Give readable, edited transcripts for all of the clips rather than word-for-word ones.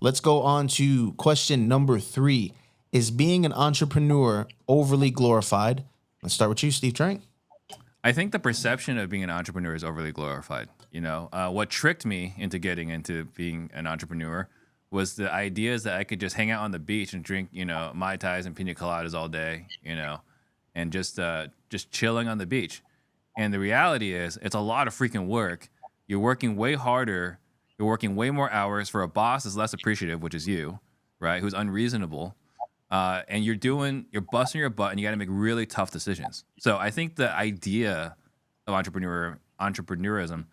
Let's go on to question number 3. Is being an entrepreneur overly glorified? Let's start with you, Steve Trang. I think the perception of being an entrepreneur is overly glorified. What tricked me into getting into being an entrepreneur was the ideas that I could just hang out on the beach and drink, Mai Tais and pina coladas all day, and just chilling on the beach. And the reality is, it's a lot of freaking work. You're working way harder. You're working way more hours for a boss that's less appreciative, which is you, right? Who's unreasonable. And you're busting your butt, and you got to make really tough decisions. So I think the idea of entrepreneurism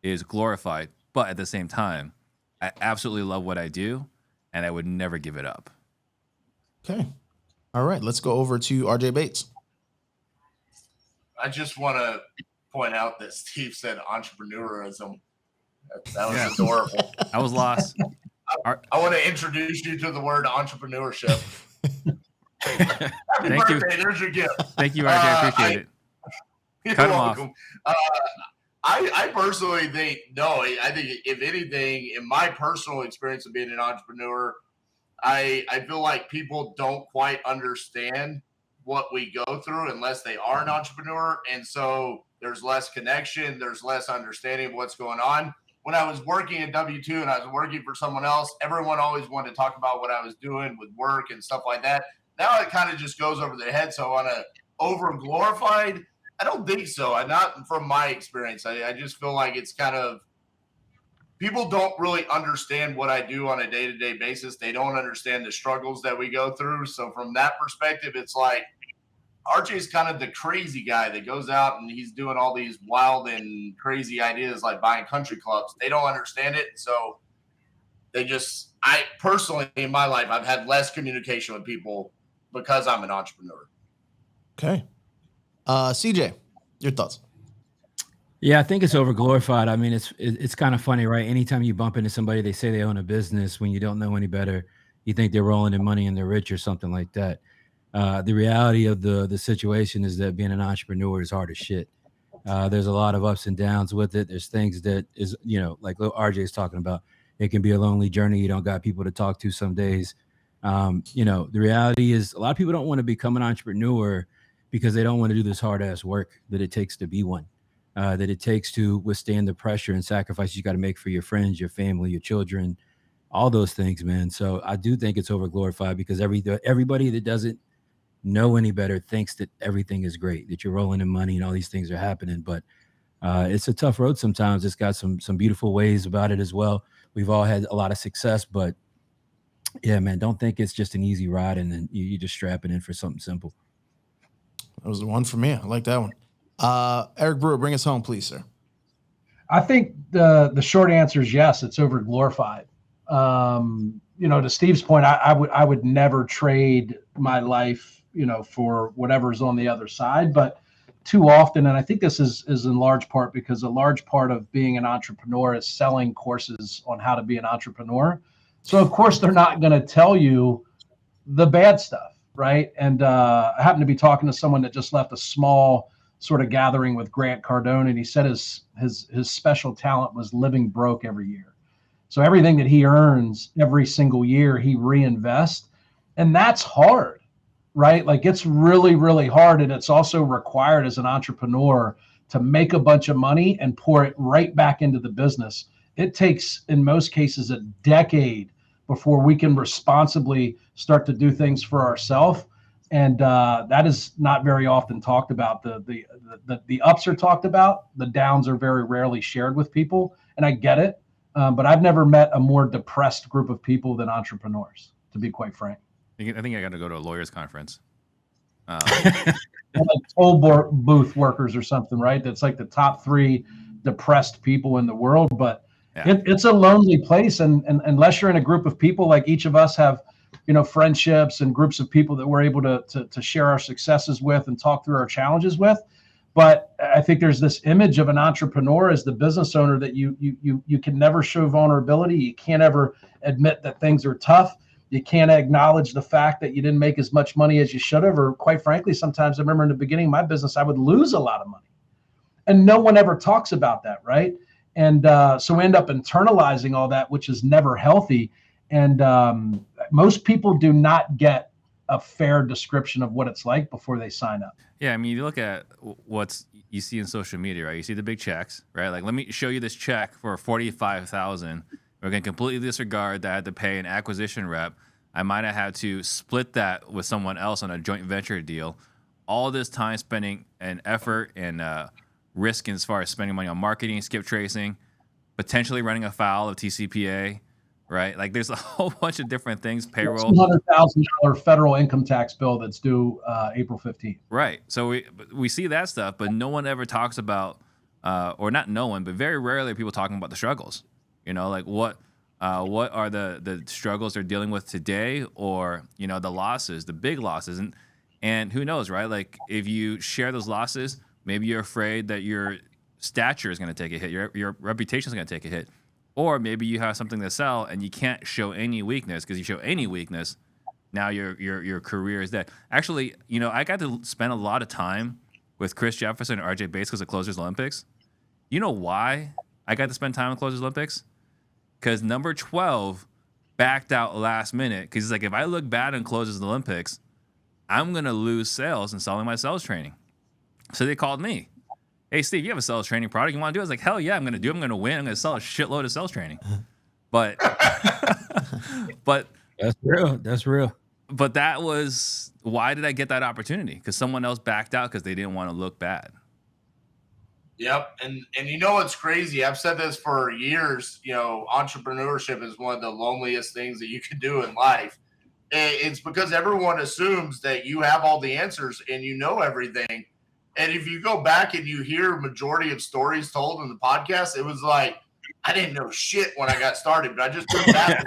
is glorified, but at the same time, I absolutely love what I do, and I would never give it up. Okay. All right. Let's go over to RJ Bates. I just want to point out that Steve said entrepreneurism. That was adorable. I was lost. I want to introduce you to the word entrepreneurship. Happy Thank birthday. you. There's your gift. Thank you, RJ. I appreciate it. You're Cut him welcome. I personally think, no, I think if anything, in my personal experience of being an entrepreneur, I feel like people don't quite understand what we go through unless they are an entrepreneur. And so there's less connection. There's less understanding of what's going on. When I was working at W2 and I was working for someone else, everyone always wanted to talk about what I was doing with work and stuff like that. Now it kind of just goes over their head. So on a over glorified, I don't think so. Not from my experience. I just feel like it's kind of, people don't really understand what I do on a day-to-day basis. They don't understand the struggles that we go through. So from that perspective, it's like RJ is kind of the crazy guy that goes out and he's doing all these wild and crazy ideas like buying country clubs. They don't understand it. So I personally, in my life, I've had less communication with people because I'm an entrepreneur. Okay. CJ, your thoughts? Yeah, I think it's overglorified. I mean, it's kind of funny, right? Anytime you bump into somebody, they say they own a business. When you don't know any better, you think they're rolling in money and they're rich or something like that. The reality of the situation is that being an entrepreneur is hard as shit. There's a lot of ups and downs with it. There's things that is, like RJ is talking about. It can be a lonely journey. You don't got people to talk to some days. The reality is a lot of people don't want to become an entrepreneur because they don't want to do this hard ass work that it takes to be one. That it takes to withstand the pressure and sacrifice you got to make for your friends, your family, your children, all those things, man. So I do think it's overglorified because everybody that doesn't know any better thinks that everything is great, that you're rolling in money and all these things are happening. But it's a tough road sometimes. It's got some beautiful ways about it as well. We've all had a lot of success, but yeah, man, don't think it's just an easy ride and then you just strap it in for something simple. That was the one for me. I like that one. Eric Brewer, bring us home, please, sir. I think the short answer is yes, it's over glorified. To Steve's point, I would never trade my life, for whatever's on the other side. But too often, and I think this is in large part because a large part of being an entrepreneur is selling courses on how to be an entrepreneur. So of course they're not going to tell you the bad stuff, right? And I happened to be talking to someone that just left a small sort of gathering with Grant Cardone, and he said his special talent was living broke every year. So everything that he earns every single year, he reinvests, and that's hard, right? Like it's really, really hard, and it's also required as an entrepreneur to make a bunch of money and pour it right back into the business. It takes, in most cases, a decade before we can responsibly start to do things for ourselves. And that is not very often talked about. The ups are talked about. The downs are very rarely shared with people. And I get it. But I've never met a more depressed group of people than entrepreneurs, to be quite frank. I think I got to go to a lawyer's conference. Like toll booth workers or something, right? That's like the top 3 depressed people in the world. But yeah. It's a lonely place. And unless you're in a group of people, like each of us have, friendships and groups of people that we're able to share our successes with and talk through our challenges with. But I think there's this image of an entrepreneur as the business owner that you can never show vulnerability. You can't ever admit that things are tough. You can't acknowledge the fact that you didn't make as much money as you should have. Or quite frankly, sometimes I remember in the beginning of my business, I would lose a lot of money. And no one ever talks about that, right? And so we end up internalizing all that, which is never healthy. And most people do not get a fair description of what it's like before they sign up. Yeah, I mean, you look at what's you see in social media, right? You see the big checks, right? Like, let me show you this check for $45,000. We're gonna completely disregard that I had to pay an acquisition rep. I might have had to split that with someone else on a joint venture deal. All this time spending and effort and risk as far as spending money on marketing, skip tracing, potentially running afoul of TCPA, right? Like, there's a whole bunch of different things. Payroll, $200,000 federal income tax bill that's due April 15th. right? So we see that stuff, but no one ever talks about, or not no one, but very rarely are people talking about the struggles. You know, like what are the struggles they're dealing with today, or you know, the losses, the big losses, and who knows, right? Like, if you share those losses, maybe you're afraid that your stature is going to take a hit, your reputation is going to take a hit, or maybe you have something to sell and you can't show any weakness, because you show any weakness, now your career is dead. Actually, you know, I got to spend a lot of time with Chris Jefferson and RJ Bates because of Closers Olympics. You know why I got to spend time with Closers Olympics? Because number 12 backed out last minute, because he's like, if I look bad in Closers Olympics, I'm going to lose sales in selling my sales training. So they called me. Hey, Steve, you have a sales training product you want to do? I was like, hell yeah, I'm going to do it. I'm going to win. I'm going to sell a shitload of sales training. But but That's real. That's real. but that was, why did I get that opportunity? Because someone else backed out because they didn't want to look bad. Yep. And you know what's crazy? I've said this for years. You know, entrepreneurship is one of the loneliest things that you can do in life. It's because everyone assumes that you have all the answers and you know everything. And if you go back and you hear majority of stories told in the podcast, it was like, I didn't know shit when I got started, but I just took that.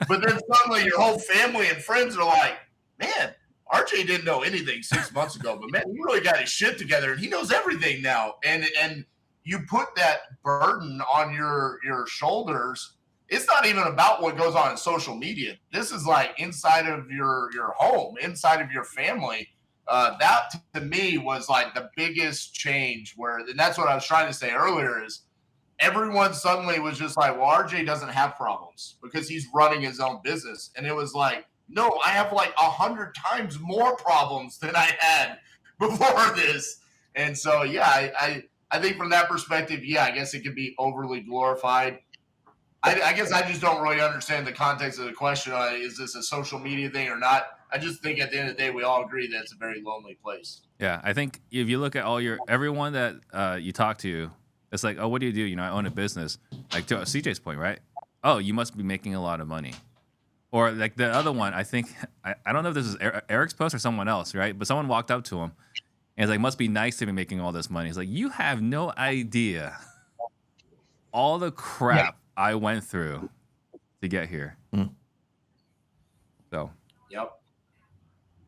But then suddenly your whole family and friends are like, man, RJ didn't know anything 6 months ago, but man, he really got his shit together and he knows everything now. And you put that burden on your shoulders. It's not even about what goes on in social media. This is like inside of your home, inside of your family. That to me was like the biggest change, and that's what I was trying to say earlier, is everyone suddenly was just like, well, RJ doesn't have problems because he's running his own business. And it was like, no, I have like 100 times more problems than I had before this. And so, yeah, I think from that perspective, yeah, I guess it could be overly glorified. I guess I just don't really understand the context of the question. Is this a social media thing or not? I just think at the end of the day, we all agree that it's a very lonely place. Yeah, I think if you look at everyone that you talk to, it's like, oh, what do? You know, I own a business. Like, to CJ's point, right? Oh, you must be making a lot of money. Or like the other one, I think, I don't know if this is Eric's post or someone else, right? But someone walked up to him and it's like, must be nice to be making all this money. He's like, you have no idea all the crap I went through to get here. So, yep.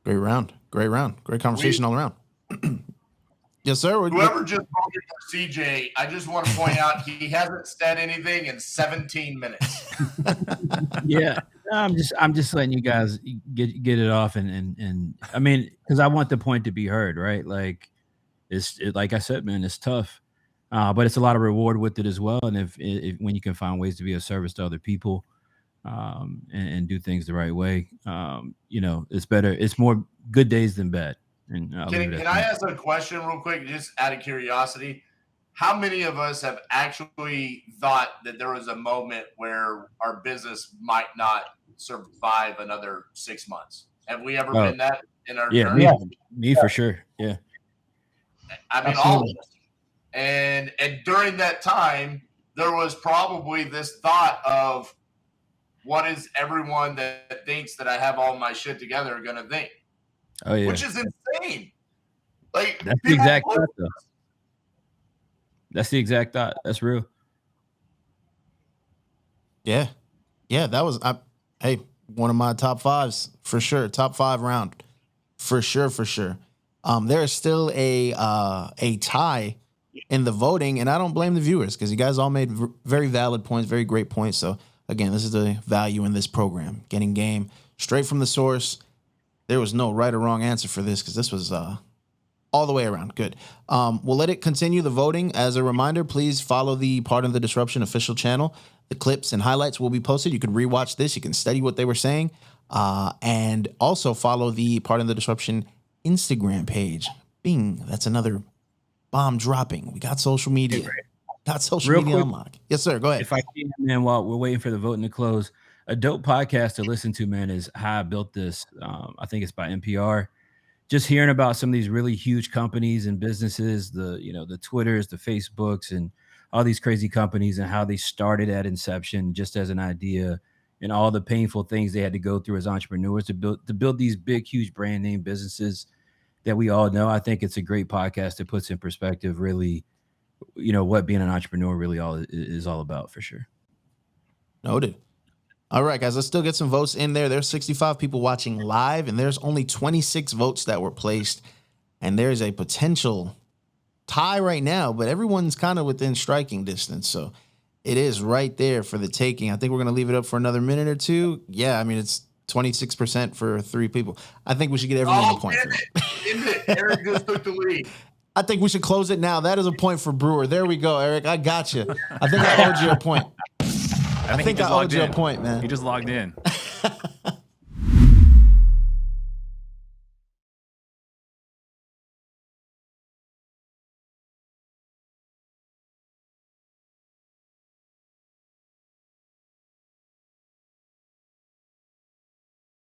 Great round. Great conversation all around. Yes, sir. Whoever just voted for CJ, I just want to point out he hasn't said anything in 17 minutes. Yeah, I'm just letting you guys get it off, and I mean, because I want the point to be heard, right? Like, like I said, man, it's tough, but it's a lot of reward with it as well. And if when you can find ways to be of service to other people, and do things the right way, you know, it's better. It's more good days than bad. And can I ask a question real quick, just out of curiosity? How many of us have actually thought that there was a moment where our business might not survive another 6 months? Have we ever been that in our journey? Me for sure. Yeah. I mean, all of us. And during that time, there was probably this thought of, what is everyone that thinks that I have all my shit together going to think? Oh yeah, which is insane. Like, that's the exact thought, though. That's the exact thought. That's real. Yeah, that was one of my top fives for sure. Top 5 round for sure. There is still a tie in the voting, and I don't blame the viewers because you guys all made very valid points, very great points. So again, this is the value in this program, getting game straight from the source. There was no right or wrong answer for this because this was All the way around. Good. We'll let it continue the voting. As a reminder, please follow the Part of the Disruption official channel. The clips and highlights will be posted. You can rewatch this. You can study what they were saying. And also follow the Part of the Disruption Instagram page. Bing. That's another bomb dropping. We got social media. Got social media unlock. Yes, sir. Go ahead. If I can, man, while we're waiting for the voting to close, a dope podcast to listen to, man, is How I Built This. I think it's by NPR. Just hearing about some of these really huge companies and businesses, the Twitters, the Facebooks, and all these crazy companies, and how they started at inception just as an idea, and all the painful things they had to go through as entrepreneurs to build these big, huge brand name businesses that we all know. I think it's a great podcast that puts in perspective really, what being an entrepreneur really is all about, for sure. Noted. All right, guys, let's still get some votes in there. There's 65 people watching live, and there's only 26 votes that were placed. And there's a potential tie right now, but everyone's kind of within striking distance. So it is right there for the taking. I think we're going to leave it up for another minute or two. Yeah, I mean, it's 26% for 3 people. I think we should get everyone a point. Eric just took the lead. I think we should close it now. That is a point for Brewer. There we go, Eric. I got you. I think I owed you a point. I think I owed you a point, man. He just logged in.